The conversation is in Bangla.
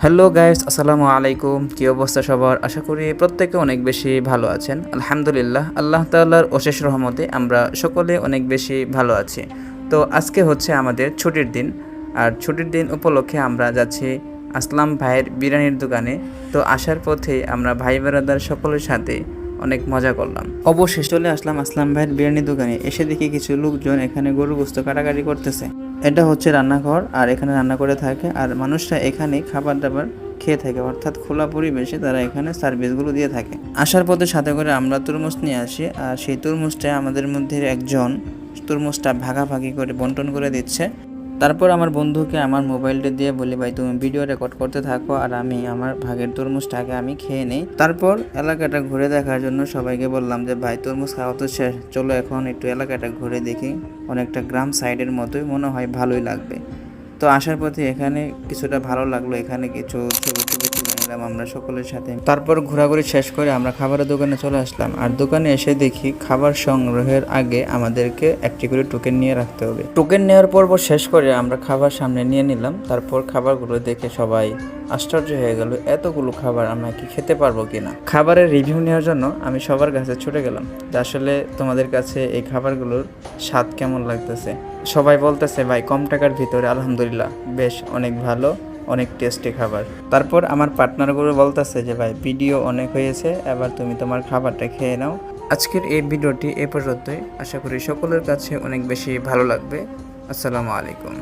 হ্যালো গাইস, আসসালামু আলাইকুম। কী অবস্থা সবার? আশা করি প্রত্যেকে অনেক বেশি ভালো আছেন। আলহামদুলিল্লাহ, আল্লাহ তাআলার অশেষ রহমতে আমরা সকলে অনেক বেশি ভালো আছি। তো আজকে হচ্ছে আমাদের ছুটির দিন, আর ছুটির দিন উপলক্ষে আমরা যাচ্ছি আসলাম ভাইয়ের বিরিয়ানির দোকানে। তো আসার পথে আমরা ভাই বেরাদার সকলের সাথে অনেক মজা করলাম। অবশেষে চলে আসলাম আসলাম ভাইয়ের বিরিয়ানির দোকানে। এসে দেখি কিছু লোকজন এখানে গরু গোশত কাটাকাটি করতেছে। এটা হচ্ছে রান্নাঘর, আর এখানে রান্না করে থাকে, আর মানুষরা এখানে খাবার দাবার খেয়ে থাকে, অর্থাৎ খোলা পরিবেশে তারা এখানে সার্ভিসগুলো দিয়ে থাকে। আসার পথে সাথে করে আমরা তরমুজ নিয়ে আসি, আর সেই তরমুজটা আমাদের মধ্যে একজন তরমুজটা ভাগাভাগি করে বন্টন করে দিচ্ছে। তারপর আমার বন্ধুকে আমার মোবাইলটা দিয়ে বলি, ভাই তুমি ভিডিও রেকর্ড করতে থাকো আর আমি আমার ভাগের তরমুজটাকে আমি খেয়ে নিই। তারপর এলাকাটা ঘুরে দেখার জন্য সবাইকে বললাম যে ভাই তরমুজ খাওয়া তো শেষ, চলো এখন একটু এলাকাটা ঘুরে দেখি। অনেকটা গ্রাম সাইডের মতোই মনে হয়, ভালোই লাগবে। তো আসার পথে এখানে কিছুটা ভালো লাগলো, এখানে কিছু ছবি টবি তুলে নিলাম আমরা সকলের সাথে। তারপর ঘোরাঘুরি শেষ করে আমরা খাবারের দোকানে চলে আসলাম, আর দোকানে এসে দেখি খাবার সংগ্রহের আগে আমাদেরকে একটি করে টোকেন নিয়ে রাখতে হবে। টোকেন নেওয়ার পর্ব শেষ করে আমরা খাবার সামনে নিয়ে নিলাম। তারপর খাবারগুলো দেখে সবাই আশ্চর্য হয়ে গেল, এতগুলো খাবার আমরা কি খেতে পারবো কিনা। খাবারের রিভিউ নেওয়ার জন্য আমি সবার কাছে ছুটে গেলাম যে আসলে তোমাদের কাছে এই খাবারগুলোর স্বাদ কেমন লাগতেছে। সবাই বলতেছে ভাই কম টাকার ভিতরে আলহামদুলিল্লাহ বেশ অনেক ভালো, অনেক টেস্টি খাবার। তারপর আমার পার্টনারগুলো বলতেছে যে ভাই ভিডিও অনেক হয়েছে, এবার তুমি তোমার খাবারটা খেয়ে নাও। আজকের এই ভিডিওটি এ পর্যন্তই। আশা করি সকলের কাছে অনেক বেশি ভালো লাগবে। আসসালামু আলাইকুম।